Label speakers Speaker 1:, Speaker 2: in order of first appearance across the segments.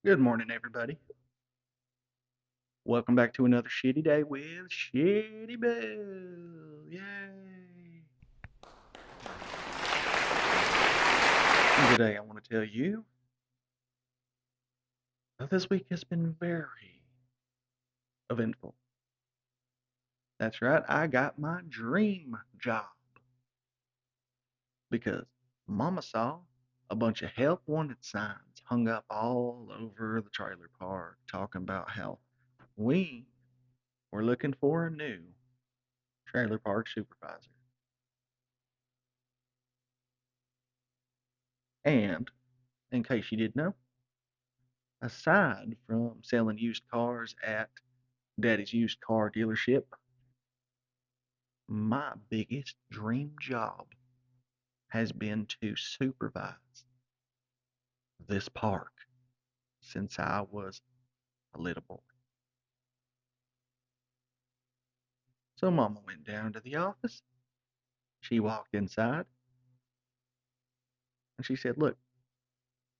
Speaker 1: Good morning, everybody. Welcome back to another shitty day with Shiddy Bill. Yay! And today I want to tell you that this week has been very eventful. That's right, I got my dream job because Mama saw a bunch of help wanted signs hung up all over the trailer park talking about how we were looking for a new trailer park supervisor. And in case you didn't know, aside from selling used cars at Daddy's used car dealership, my biggest dream job has been to supervise this park since I was a little boy. So Mama went down to the office. She walked inside and she said, "Look,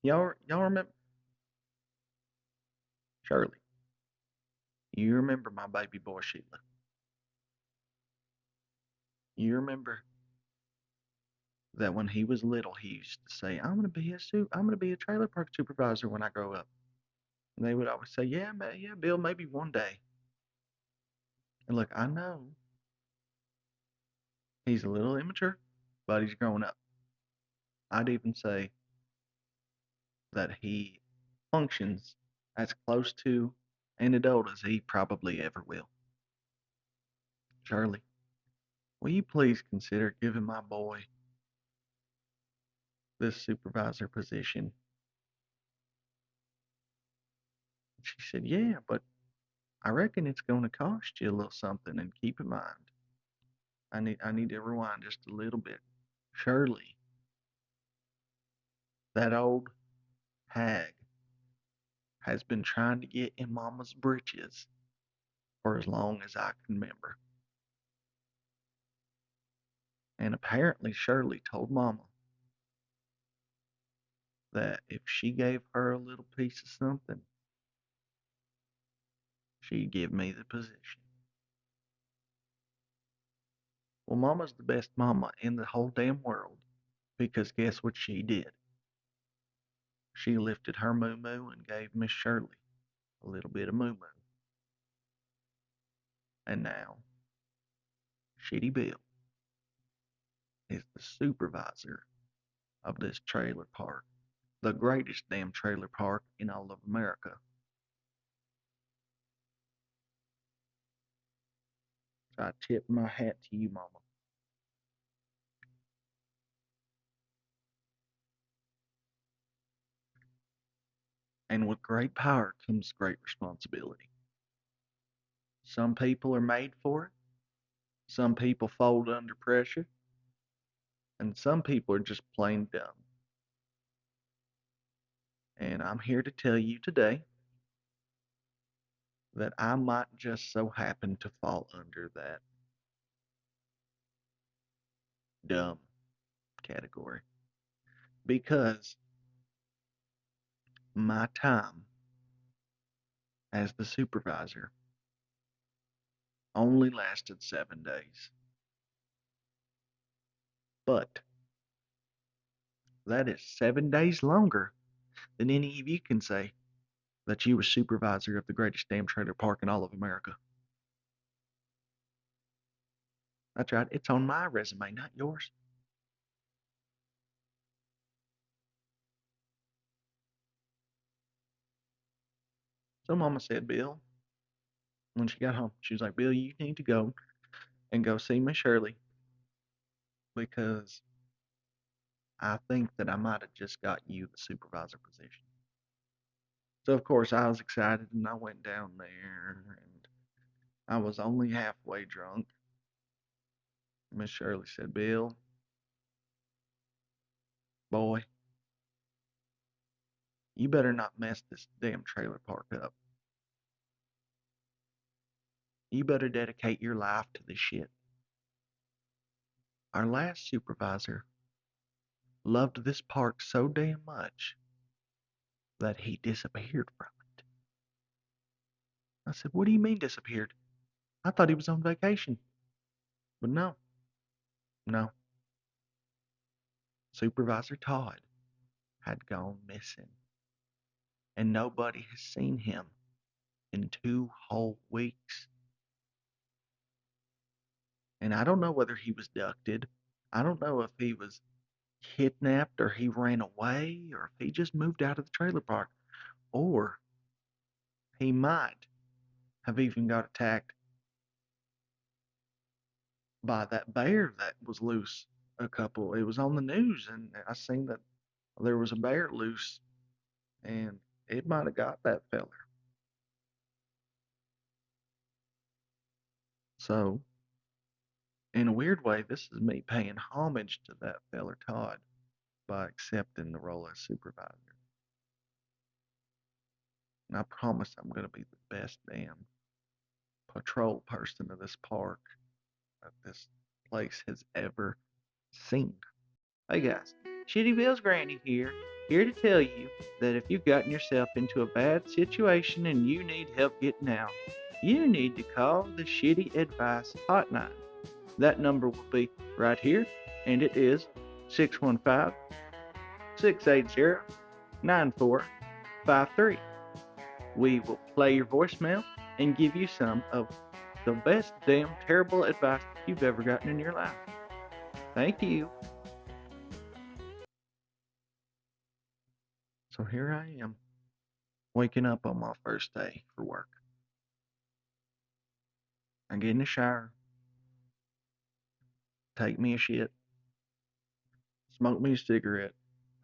Speaker 1: y'all remember Shirley? You remember my baby boy Sheila? You remember that when he was little, he used to say, I'm gonna be a trailer park supervisor when I grow up." And they would always say, "Yeah, yeah, Bill, maybe one day." And look, I know he's a little immature, but he's growing up. I'd even say that he functions as close to an adult as he probably ever will. Charlie, will you please consider giving my boy this supervisor position? She said, "Yeah, but I reckon it's going to cost you a little something. And keep in mind, I need to rewind just a little bit. Shirley, that old hag, has been trying to get in Mama's britches for as long as I can remember. And apparently Shirley told Mama that if she gave her a little piece of something, she'd give me the position. Well, Mama's the best mama in the whole damn world because guess what she did? She lifted her moo moo and gave Miss Shirley a little bit of moo moo. And now, Shitty Bill is the supervisor of this trailer park, the greatest damn trailer park in all of America. So I tip my hat to you, Mama. And with great power comes great responsibility. Some people are made for it, some people fold under pressure, and some people are just plain dumb. And I'm here to tell you today that I might just so happen to fall under that dumb category because my time as the supervisor only lasted 7 days. But that is 7 days longer than any of you can say that you were supervisor of the greatest damn trailer park in all of America. That's right, it's on my resume, not yours. So Mama said, Bill, when she got home, she was like, Bill, you need to go and go see Miss Shirley because I think that I might have just got you the supervisor position. So of course I was excited and I went down there and I was only halfway drunk. Miss Shirley said, Bill, boy, you better not mess this damn trailer park up. You better dedicate your life to this shit. Our last supervisor loved this park so damn much that he disappeared from it. I said, "What do you mean disappeared? I thought he was on vacation." But no, no. Supervisor Todd had gone missing, and nobody has seen him in 2 whole weeks. And I don't know whether he was abducted. I don't know if he was kidnapped or he ran away or if he just moved out of the trailer park. Or he might have even got attacked by that bear that was loose. It was on the news, and I seen that there was a bear loose, and it might have got that feller. So, in a weird way, this is me paying homage to that feller Todd by accepting the role as supervisor. And I promise I'm going to be the best damn patrol person of this park that this place has ever seen. Hey guys, Shiddy Bill's Granny here to tell you that if you've gotten yourself into a bad situation and you need help getting out, you need to call the Shiddy Advice Hotline. That number will be right here, and it is 615 680 9453. We will play your voicemail and give you some of the best damn terrible advice you've ever gotten in your life. Thank you. So here I am, waking up on my first day for work. I get in the shower, take me a shit, smoke me a cigarette.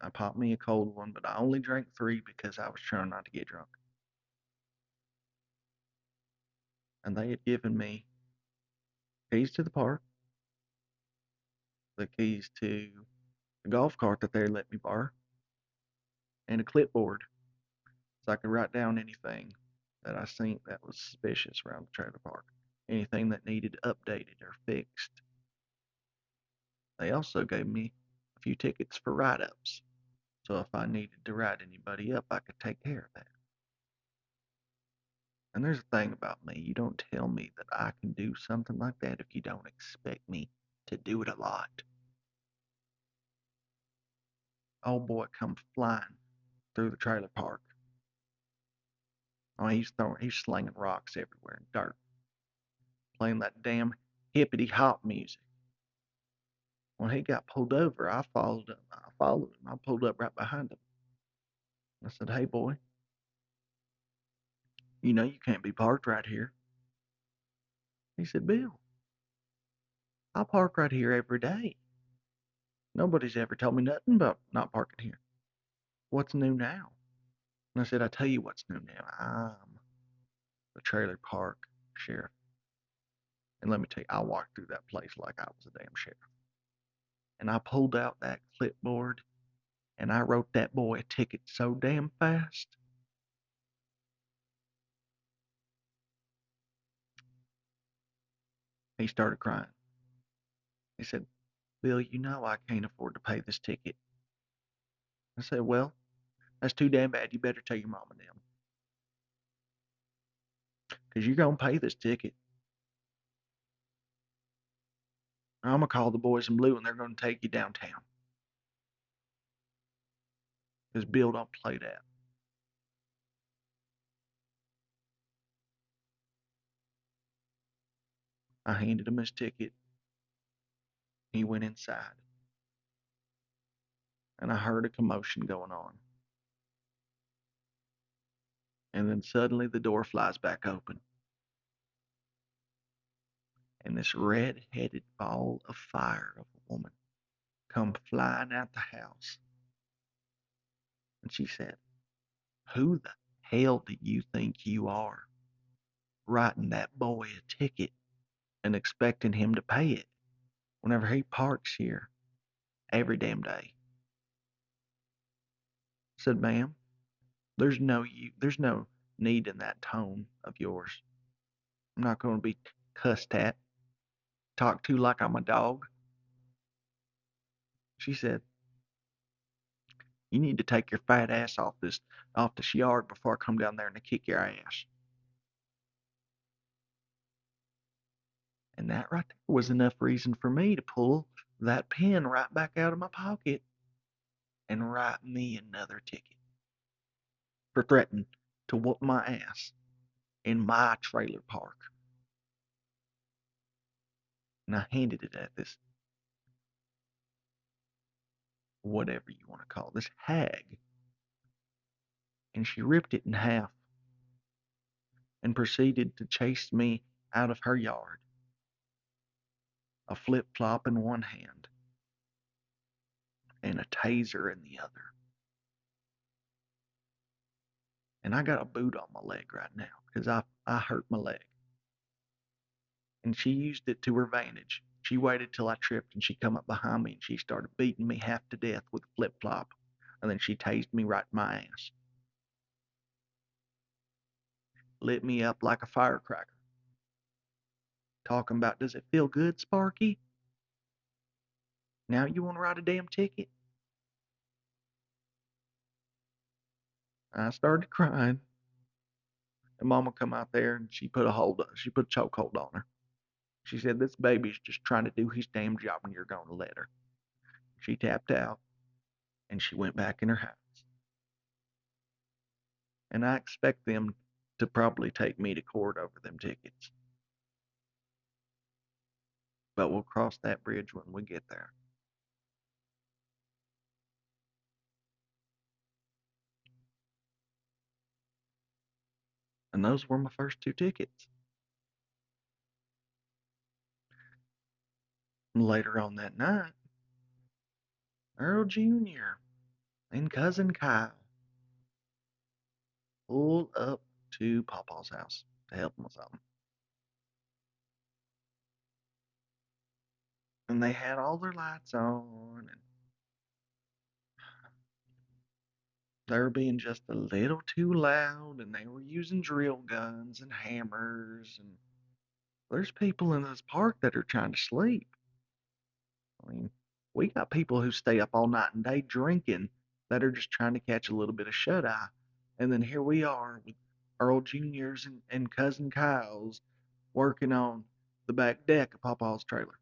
Speaker 1: I pop me a cold one, but I only drank 3 because I was trying not to get drunk. And they had given me keys to the park, the keys to the golf cart that they let me borrow, and a clipboard so I could write down anything that I seen that was suspicious around the trailer park, anything that needed updated or fixed. They also gave me a few tickets for write-ups, so if I needed to write anybody up, I could take care of that. And there's a thing about me, you don't tell me that I can do something like that if you don't expect me to do it a lot. Old boy come flying through the trailer park. Oh, he's slinging rocks everywhere and dirt, playing that damn hippity hop music. When he got pulled over, I followed him. I pulled up right behind him. I said, "Hey, boy, you know you can't be parked right here." He said, "Bill, I park right here every day. Nobody's ever told me nothing about not parking here. What's new now?" And I said, "I tell you what's new now. I'm the trailer park sheriff. And let me tell you, I walked through that place like I was a damn sheriff. And I pulled out that clipboard and I wrote that boy a ticket so damn fast." He started crying. He said, "Bill, you know I can't afford to pay this ticket." I said, "Well, that's too damn bad. You better tell your mom and them. Because you're going to pay this ticket. I'm going to call the boys in blue and they're going to take you downtown. Because Bill don't play that." I handed him his ticket. He went inside. And I heard a commotion going on. And then suddenly the door flies back open. And this red-headed ball of fire of a woman come flying out the house. And she said, "Who the hell do you think you are, writing that boy a ticket and expecting him to pay it whenever he parks here every damn day?" I said, "Ma'am, there's no need in that tone of yours. I'm not going to be cussed at, talked to like I'm a dog." She said, You need to take your fat ass off this yard before I come down there and kick your ass. And that right there was enough reason for me to pull that pen right back out of my pocket and write me another ticket for threatening to whoop my ass in my trailer park. And I handed it at this, whatever you want to call it, this hag. And she ripped it in half and proceeded to chase me out of her yard, a flip flop in one hand and a taser in the other. And I got a boot on my leg right now because I hurt my leg. And she used it to her advantage. She waited till I tripped and she come up behind me and she started beating me half to death with a flip flop. And then she tased me right in my ass. Lit me up like a firecracker. Talking about, does it feel good, Sparky? Now you want to write a damn ticket? I started crying. And Mama come out there and she put a chokehold on her. She said, this baby's just trying to do his damn job and you're going to let her. She tapped out and she went back in her house. And I expect them to probably take me to court over them tickets. But we'll cross that bridge when we get there. And those were my first two tickets. And later on that night, Earl Jr. and Cousin Kyle pulled up to Pawpaw's house to help him with something. And they had all their lights on, and they were being just a little too loud, and they were using drill guns and hammers, and there's people in this park that are trying to sleep. I mean, we got people who stay up all night and day drinking that are just trying to catch a little bit of shut eye. And then here we are with Earl Jr.'s and Cousin Kyle's working on the back deck of Pawpaw's trailer.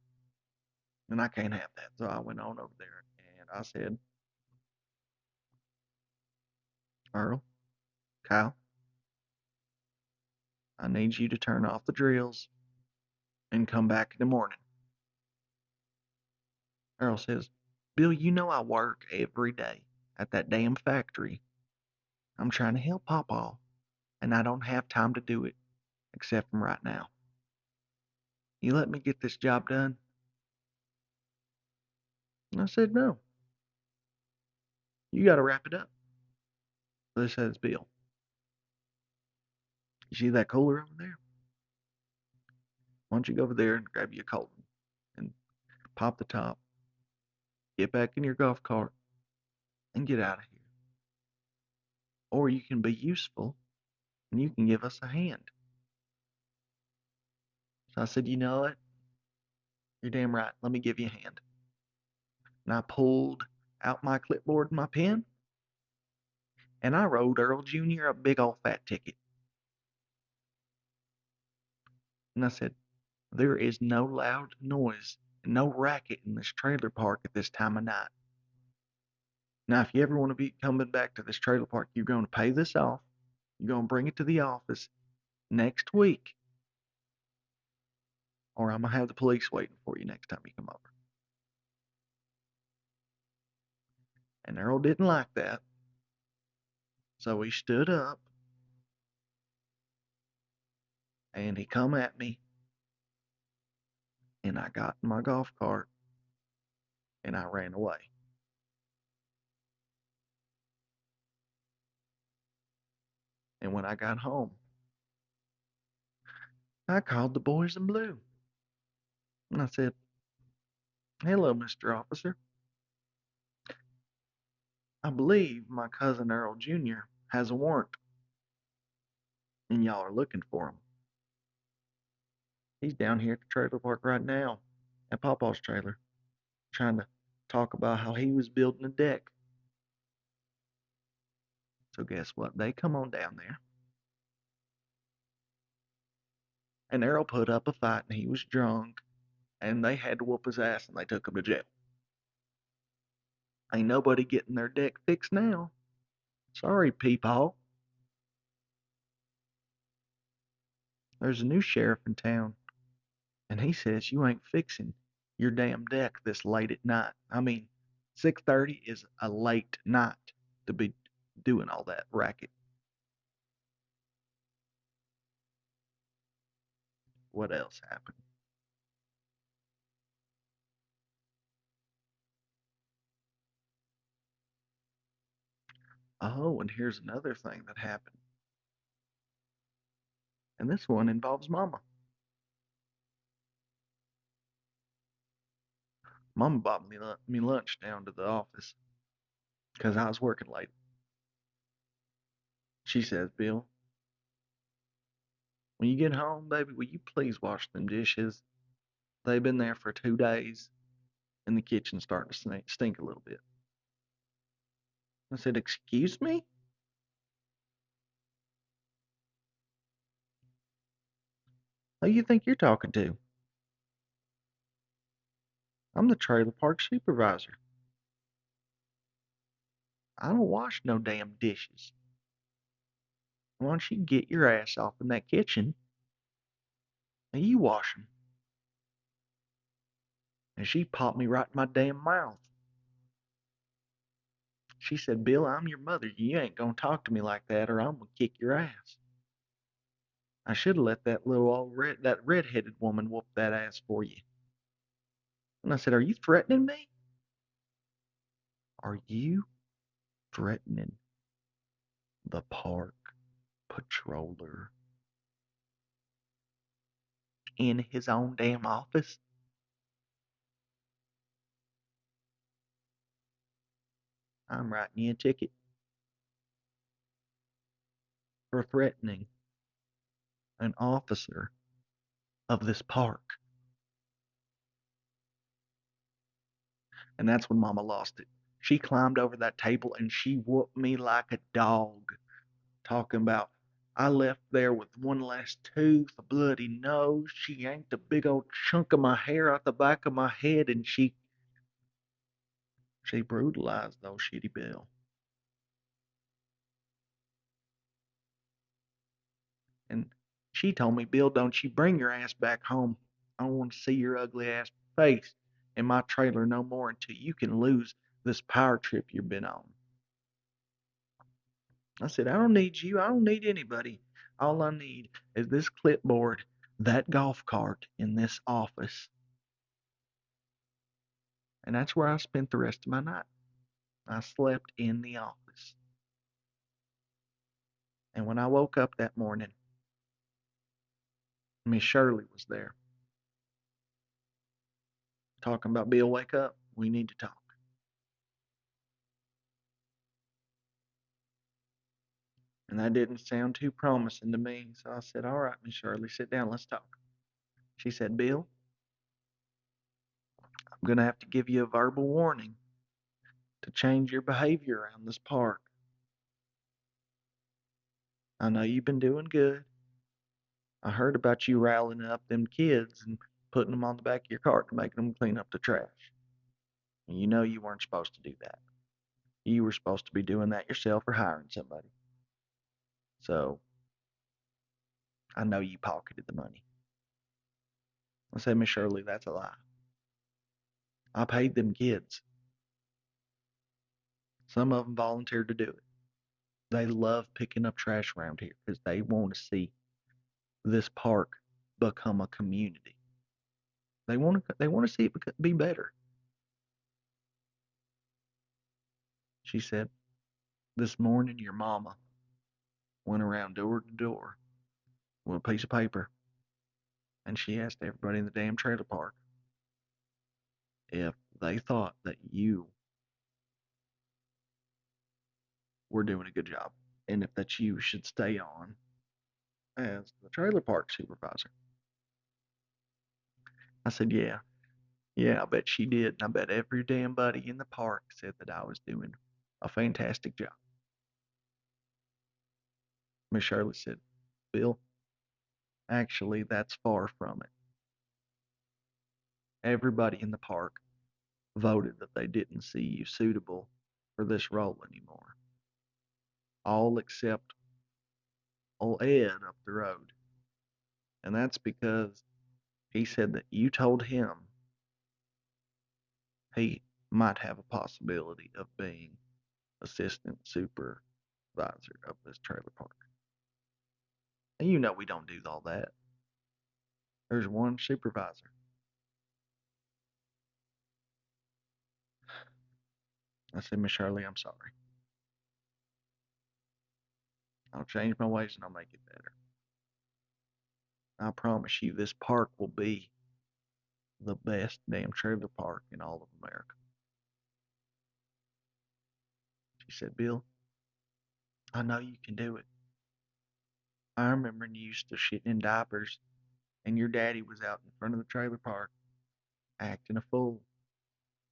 Speaker 1: And I can't have that. So I went on over there and I said, Earl, Kyle, I need you to turn off the drills and come back in the morning. Earl says, Bill, you know I work every day at that damn factory. I'm trying to help Pawpaw, and I don't have time to do it except from right now. You let me get this job done? And I said, no, you got to wrap it up. This says Bill. You see that cooler over there? Why don't you go over there and grab you a cold one and pop the top, get back in your golf cart, and get out of here. Or you can be useful and you can give us a hand. So I said, you know what? You're damn right. Let me give you a hand. And I pulled out my clipboard and my pen, and I wrote Earl Jr. a big old fat ticket. And I said, there is no loud noise and no racket in this trailer park at this time of night. Now, if you ever want to be coming back to this trailer park, you're going to pay this off. You're going to bring it to the office next week, or I'm going to have the police waiting for you next time you come over. And Earl didn't like that. So he stood up and he come at me. And I got in my golf cart and I ran away. And when I got home, I called the boys in blue. And I said, hello, Mr. Officer. I believe my cousin Earl Jr. has a warrant, and y'all are looking for him. He's down here at the trailer park right now, at Pawpaw's trailer, trying to talk about how he was building a deck So guess what? They come on down there, and Errol put up a fight, and he was drunk, and they had to whoop his ass, and they took him to jail. Ain't nobody getting their deck fixed now. Sorry, peepaw. There's a new sheriff in town, and he says you ain't fixing your damn deck this late at night. I mean, 6:30 is a late night to be doing all that racket. What else happened? Oh, and here's another thing that happened. And this one involves Mama. Mama bought me lunch down to the office because I was working late. She says, Bill, when you get home, baby, will you please wash them dishes? They've been there for 2 days, and the kitchen's starting to stink a little bit. I said, excuse me? Who you think you're talking to? I'm the trailer park supervisor. I don't wash no damn dishes. Why don't you get your ass off in that kitchen and you wash them? And she popped me right in my damn mouth. She said, Bill, I'm your mother. You ain't gonna talk to me like that or I'm gonna kick your ass. I should have let that little old that red-headed woman whoop that ass for you. And I said, are you threatening me? Are you threatening the park patroller in his own damn office? I'm writing you a ticket for threatening an officer of this park. And that's when Mama lost it. She climbed over that table and she whooped me like a dog, talking about I left there with one last tooth, a bloody nose. She yanked a big old chunk of my hair out the back of my head, and she brutalized those Shiddy Bill. And she told me, Bill, don't you bring your ass back home. I don't want to see your ugly ass face in my trailer no more until you can lose this power trip you've been on. I said, I don't need you. I don't need anybody. All I need is this clipboard, that golf cart in this office. And that's where I spent the rest of my night. I slept in the office. And when I woke up that morning, Miss Shirley was there talking about, Bill, wake up. We need to talk. And that didn't sound too promising to me. So I said, all right, Miss Shirley, sit down. Let's talk. She said, Bill, I'm going to have to give you a verbal warning to change your behavior around this park. I know you've been doing good. I heard about you riling up them kids and putting them on the back of your cart and making them clean up the trash. And you know you weren't supposed to do that. You were supposed to be doing that yourself or hiring somebody. So I know you pocketed the money. I said, Miss Shirley, that's a lie. I paid them kids. Some of them volunteered to do it. They love picking up trash around here because they want to see this park become a community. They want to see it be better. She said, this morning your mama went around door to door with a piece of paper and she asked everybody in the damn trailer park if they thought that you were doing a good job and if that you should stay on as the trailer park supervisor. I said, yeah, yeah, I bet she did. And I bet every damn buddy in the park said that I was doing a fantastic job. Miss Shirley said, Bill, actually, that's far from it. Everybody in the park voted that they didn't see you suitable for this role anymore. All except old Ed up the road. And that's because he said that you told him he might have a possibility of being assistant supervisor of this trailer park. And you know we don't do all that. There's one supervisor. I said, Miss Shirley, I'm sorry. I'll change my ways and I'll make it better. I promise you, this park will be the best damn trailer park in all of America. She said, Bill, I know you can do it. I remember you used to shitting in diapers, and your daddy was out in front of the trailer park, acting a fool,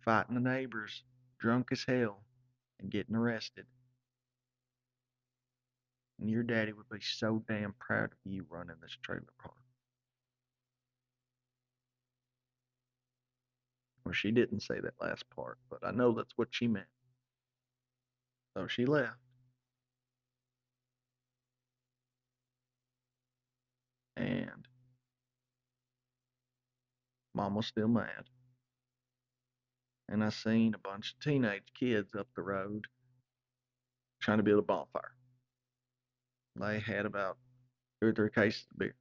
Speaker 1: fighting the neighbors, drunk as hell, and getting arrested. And your daddy would be so damn proud of you running this trailer park. Well, she didn't say that last part, but I know that's what she meant. So she left, and Mom was still mad. And I seen a bunch of teenage kids up the road trying to build a bonfire. They had about 2 or 3 cases of beer.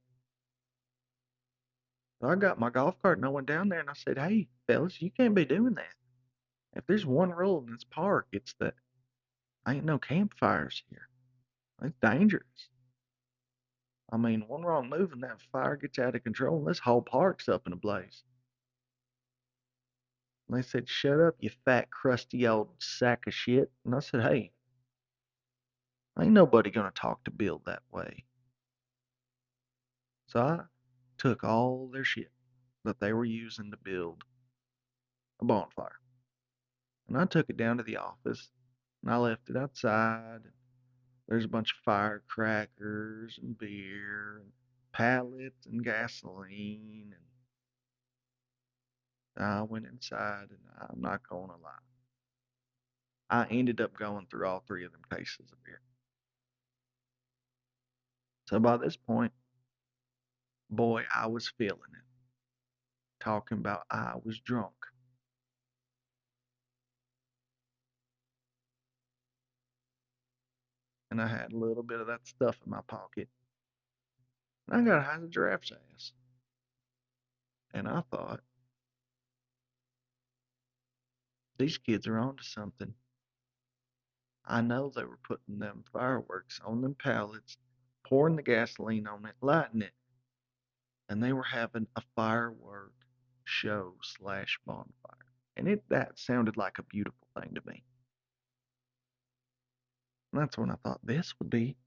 Speaker 1: So I got my golf cart and I went down there and I said, hey, fellas, you can't be doing that. If there's one rule in this park, it's that ain't no campfires here. It's dangerous. I mean, one wrong move and that fire gets out of control and this whole park's up in a blaze. And they said, shut up, you fat, crusty old sack of shit. And I said, hey, ain't nobody gonna talk to Bill that way. So I took all their shit that they were using to build a bonfire. And I took it down to the office and I left it outside. There's a bunch of firecrackers and beer and pallets and gasoline. And I went inside and I'm not going to lie. I ended up going through all three of them cases of beer. So by this point, boy, I was feeling it. Talking about I was drunk. And I had a little bit of that stuff in my pocket. And I got high as a giraffe's ass. And I thought, these kids are onto something. I know they were putting them fireworks on them pallets, pouring the gasoline on it, lighting it, and they were having a firework show slash bonfire. And that sounded like a beautiful thing to me. And that's when I thought this would be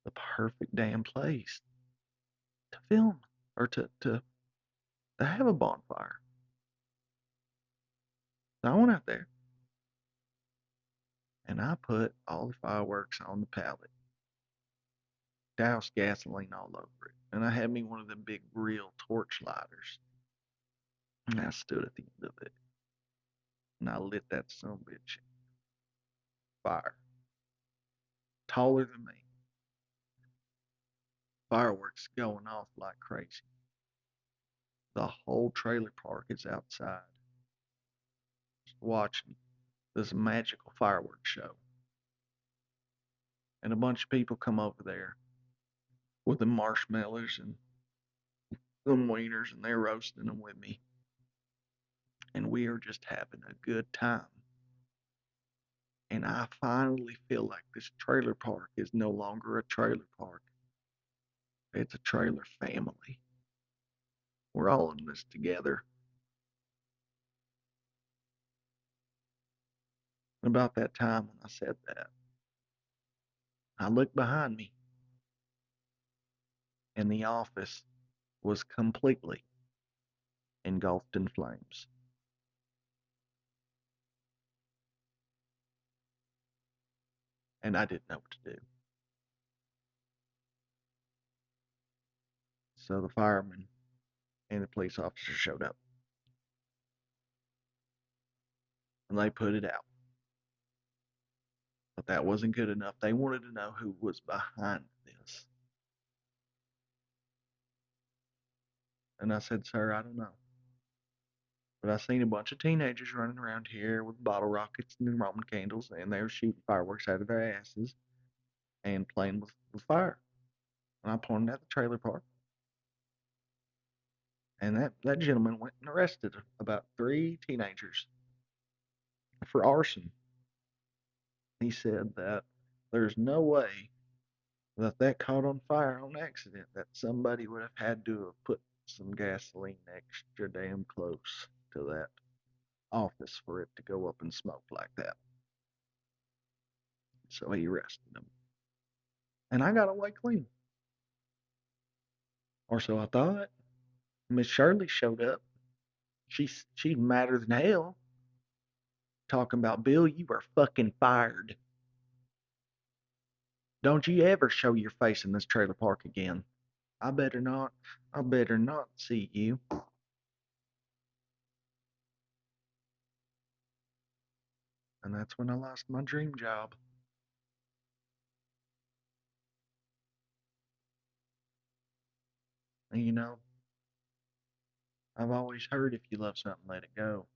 Speaker 1: the perfect damn place to film or to have a bonfire. So I went out there and I put all the fireworks on the pallet, doused gasoline all over it, and I had me one of them big real torch lighters. And I stood at the end of it and I lit that son of a bitch fire. Taller than me. Fireworks going off like crazy. The whole trailer park is outside watching this magical fireworks show. And a bunch of people come over there with the marshmallows and them wieners and they're roasting them with me. And we are just having a good time. And I finally feel like this trailer park is no longer a trailer park. It's a trailer family. We're all in this together. And about that time when I said that, I looked behind me and the office was completely engulfed in flames. And I didn't know what to do. So the fireman and the police officer showed up and they put it out. But that wasn't good enough. They wanted to know who was behind this. And I said, "Sir, I don't know. But I seen a bunch of teenagers running around here with bottle rockets and Roman candles, and they were shooting fireworks out of their asses and playing with fire." And I pointed at the trailer park. And that gentleman went and arrested about 3 teenagers for arson. He said that there's no way that caught on fire on accident, that somebody would have had to have put some gasoline extra damn close to that office for it to go up and smoke like that. So he arrested him. And I got away clean. Or so I thought. Miss Shirley showed up. She's madder than hell, talking about, "Bill, you are fucking fired. Don't you ever show your face in this trailer park again. I better not. I better not see you." And that's when I lost my dream job. And I've always heard if you love something, let it go.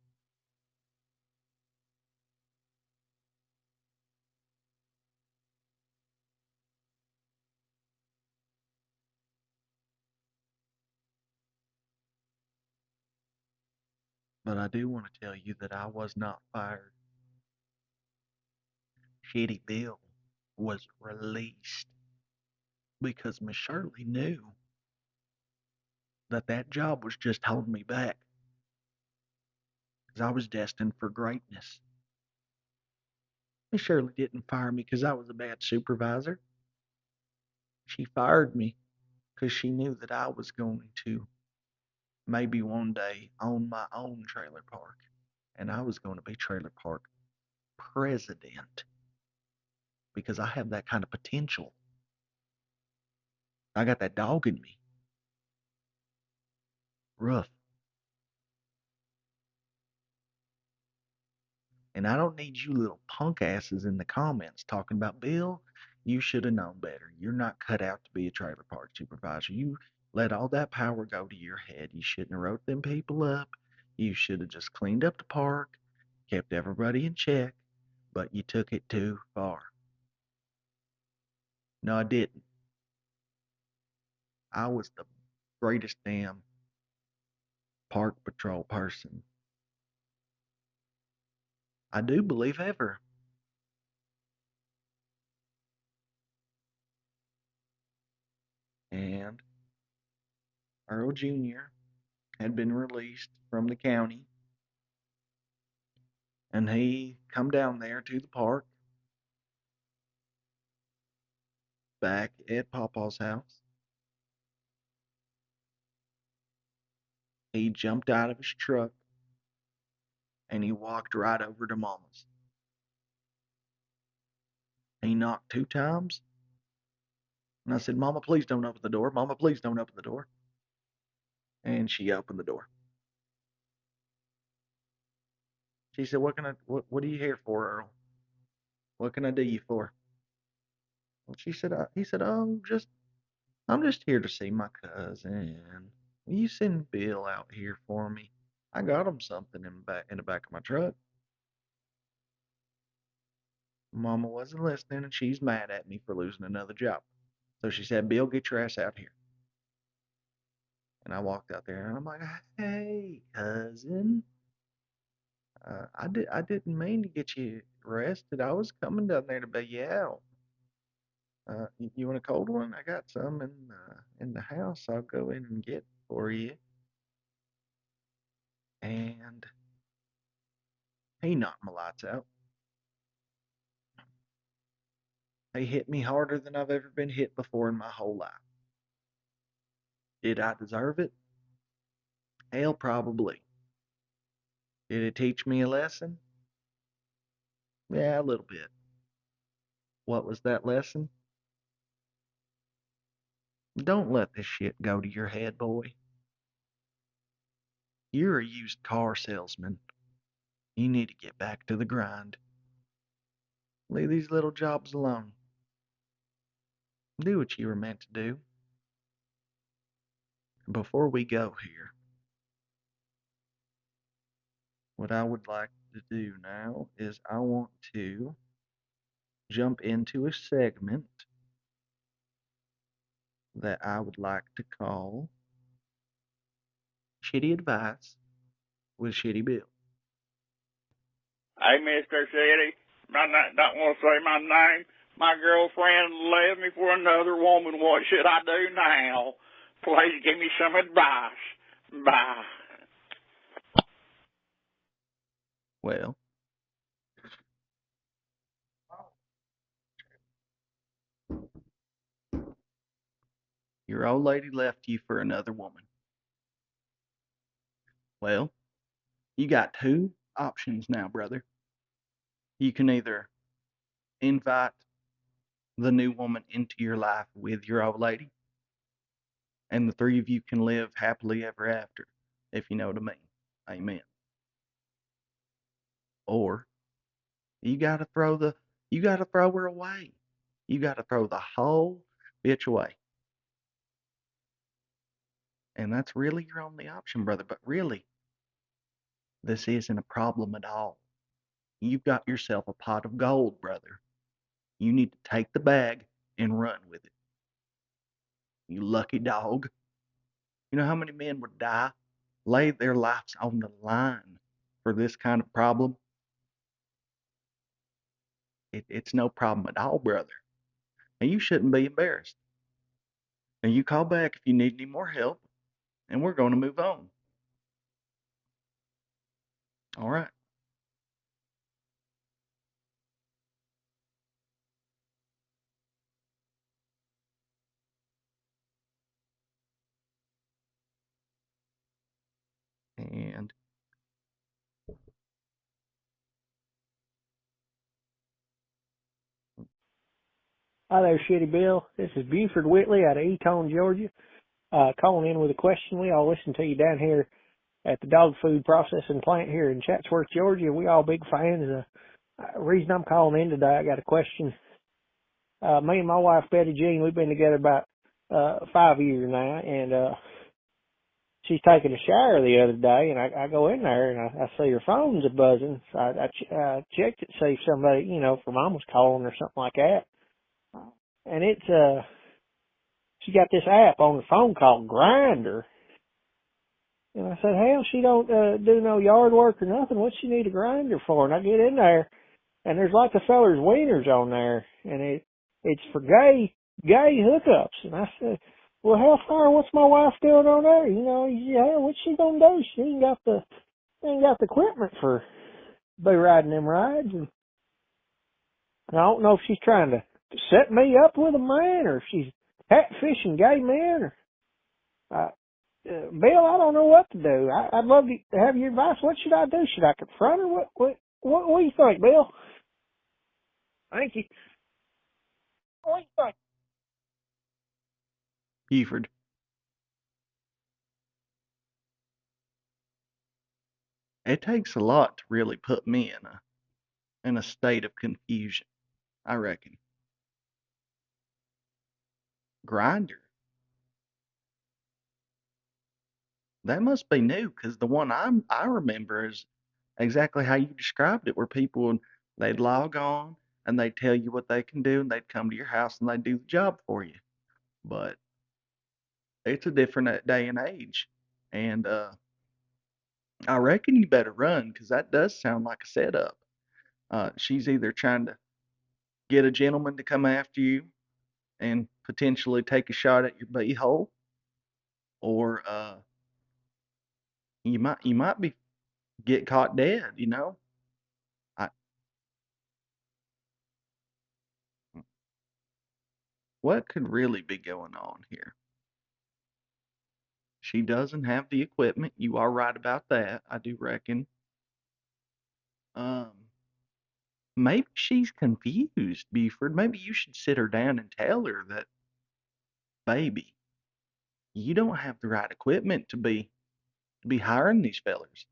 Speaker 1: But I do want to tell you that I was not fired. Shiddy Bill was released because Miss Shirley knew that job was just holding me back because I was destined for greatness. Miss Shirley didn't fire me because I was a bad supervisor. She fired me because she knew that I was going to maybe one day own my own trailer park. And I was going to be trailer park president because I have that kind of potential. I got that dog in me. Rough. And I don't need you little punk asses in the comments talking about, "Bill, you should have known better. You're not cut out to be a trailer park supervisor. You let all that power go to your head. You shouldn't have wrote them people up. You should have just cleaned up the park, kept everybody in check, but you took it too far." No, I didn't. I was the greatest damn park patrol person I do believe ever. And Earl Jr. had been released from the county, and he come down there to the park back at Papa's house. He jumped out of his truck and he walked right over to Mama's. He knocked 2 times, and I said, "Mama, please don't open the door. Mama, please don't open the door." And she opened the door. She said, what are you here for, Earl? What can I do you for?" Well, he said, "Oh, I'm just here to see my cousin. Will you send Bill out here for me? I got him something in the back of my truck." Mama wasn't listening, and she's mad at me for losing another job. So she said, "Bill, get your ass out here." And I walked out there, and I'm like, "Hey, cousin, I didn't mean to get you arrested. I was coming down there to bail you out. You want a cold one? I got some in the house. I'll go in and get for you." And he knocked my lights out. He hit me harder than I've ever been hit before in my whole life. Did I deserve it? Hell, probably. Did it teach me a lesson? Yeah, a little bit. What was that lesson? Don't let this shit go to your head, boy. You're a used car salesman. You need to get back to the grind. Leave these little jobs alone. Do what you were meant to do. Before we go here, what I would like to do now is I want to jump into a segment that I would like to call Shitty Advice with Shiddy Bill.
Speaker 2: Hey, Mr. Shiddy, don't want to say my name. My girlfriend left me for another woman. What should I do now? Please give me some advice. Bye.
Speaker 1: Well, your old lady left you for another woman. Well, you got two options now, brother. You can either invite the new woman into your life with your old lady, and the three of you can live happily ever after, if you know what I mean. Amen. Or you gotta throw her away. You gotta throw the whole bitch away. And that's really your only option, brother. But really, this isn't a problem at all. You've got yourself a pot of gold, brother. You need to take the bag and run with it. You lucky dog. You know how many men would die, lay their lives on the line for this kind of problem? It's no problem at all, brother. And you shouldn't be embarrassed. And you call back if you need any more help, and we're going to move on. All right. And
Speaker 3: Hi there, Shiddy Bill. This is Buford Whitley out of Eaton, Georgia. Calling in with a question. We all listen to you down here at the dog food processing plant here in Chatsworth, Georgia. We all big fans. The reason I'm calling in today, I got a question. Me and my wife, Betty Jean, we've been together about 5 years now, and she's taking a shower the other day, and I go in there, and I see her phone's a buzzing. So I checked it to see if somebody, from mom was calling or something like that. And she got this app on the phone called Grinder. And I said, hell, she don't do no yard work or nothing. What's she need a grinder for? And I get in there, and there's lots of fellers' wieners on there, and it's for gay hookups. And I said, well, hell, fire, what's my wife doing on there? Yeah, what's she gonna do? She ain't got the equipment for be riding them rides. And I don't know if she's trying to set me up with a man, or if she's catfishing gay men, or Bill, I don't know what to do. I'd love to have your advice. What should I do? Should I confront her? What do you think, Bill? Thank you. What do you think?
Speaker 1: Buford, it takes a lot to really put me in a state of confusion, I reckon. Grinder. That must be new, because the one I remember is exactly how you described it, where people they'd log on and they'd tell you what they can do, and they'd come to your house and they'd do the job for you. But it's a different day and age, and I reckon you better run, because that does sound like a setup. She's either trying to get a gentleman to come after you and potentially take a shot at your beehole, or you might be get caught dead. I, what could really be going on here? She doesn't have the equipment. You are right about that, I do reckon. Um, maybe she's confused, Buford. Maybe you should sit her down and tell her that, baby, you don't have the right equipment to be hiring these fellers.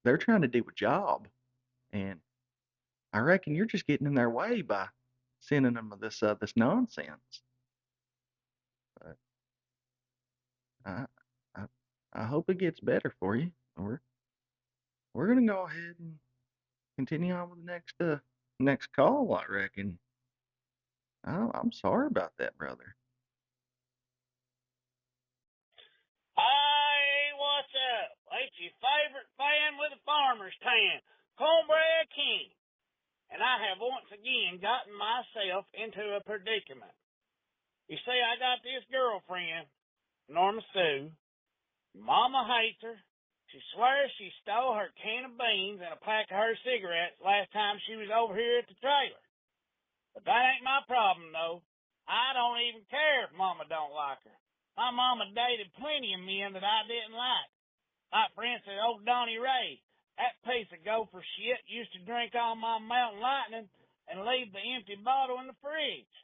Speaker 1: They're trying to do a job, and I reckon you're just getting in their way by sending them this nonsense. But I, I I hope it gets better for you. We're gonna go ahead and continue on with the next call. I reckon. I'm sorry about that, brother.
Speaker 4: Hey, what's up? It's your favorite fan with a farmer's tan, Cornbread King. And I have once again gotten myself into a predicament. You see, I got this girlfriend, Norma Sue. Mama hates her. She swears she stole her can of beans and a pack of her cigarettes last time she was over here at the trailer. But that ain't my problem, though. I don't even care if Mama don't like her. My mama dated plenty of men that I didn't like. Like, for instance, old Donnie Ray. That piece of gopher shit used to drink all my Mountain Lightning and leave the empty bottle in the fridge.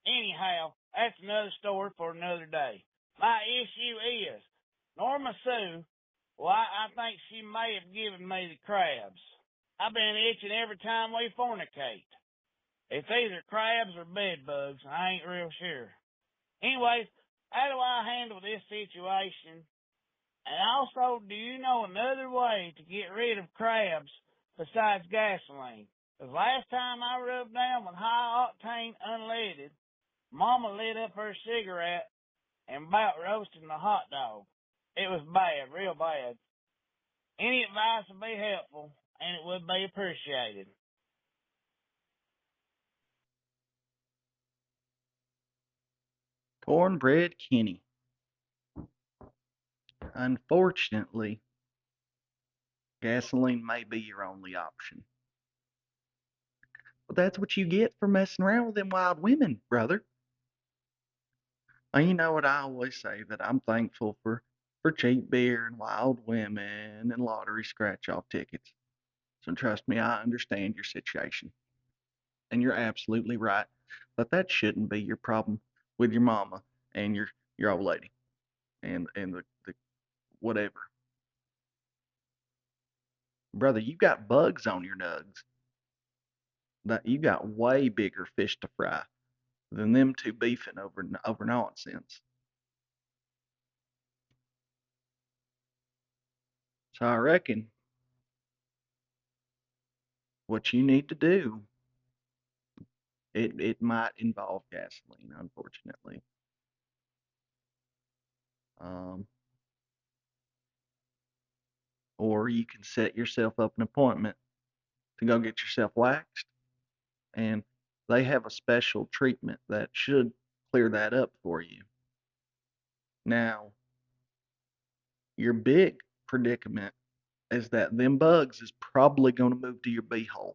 Speaker 4: Anyhow, that's another story for another day. My issue is, Norma Sue, well, I think she may have given me the crabs. I've been itching every time we fornicate. It's either crabs or bed bugs. I ain't real sure. Anyways, how do I handle this situation? And also, do you know another way to get rid of crabs besides gasoline? The last time I rubbed down with high-octane unleaded, Mama lit up her cigarette and about roasting the hot dog. It was bad, real bad. Any advice would be helpful, and it would be appreciated.
Speaker 1: Cornbread Kenny. Unfortunately, gasoline may be your only option. But that's what you get for messing around with them wild women, brother. And you know what I always say, that I'm thankful for cheap beer and wild women and lottery scratch-off tickets. So trust me, I understand your situation. And you're absolutely right. But that shouldn't be your problem with your mama and your old lady and the whatever. Brother, you got bugs on your nugs. That you got way bigger fish to fry than them two beefing over nonsense. So I reckon what you need to do, it might involve gasoline, unfortunately. Um, or you can set yourself up an appointment to go get yourself waxed, and they have a special treatment that should clear that up for you. Now, your big predicament is that them bugs is probably going to move to your beehole.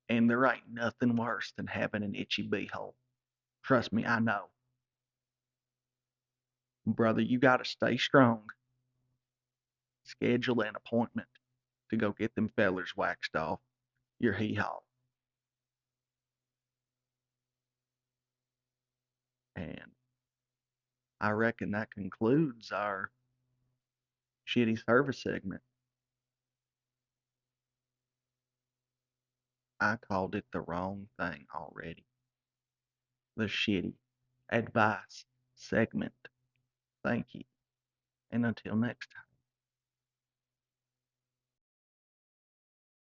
Speaker 1: And there ain't nothing worse than having an itchy beehole. Trust me, I know. Brother, you got to stay strong. Schedule an appointment to go get them fellers waxed off your hee haw. And I reckon that concludes our shitty service segment. I called it the wrong thing already. The shitty advice segment. Thank you. And until next time.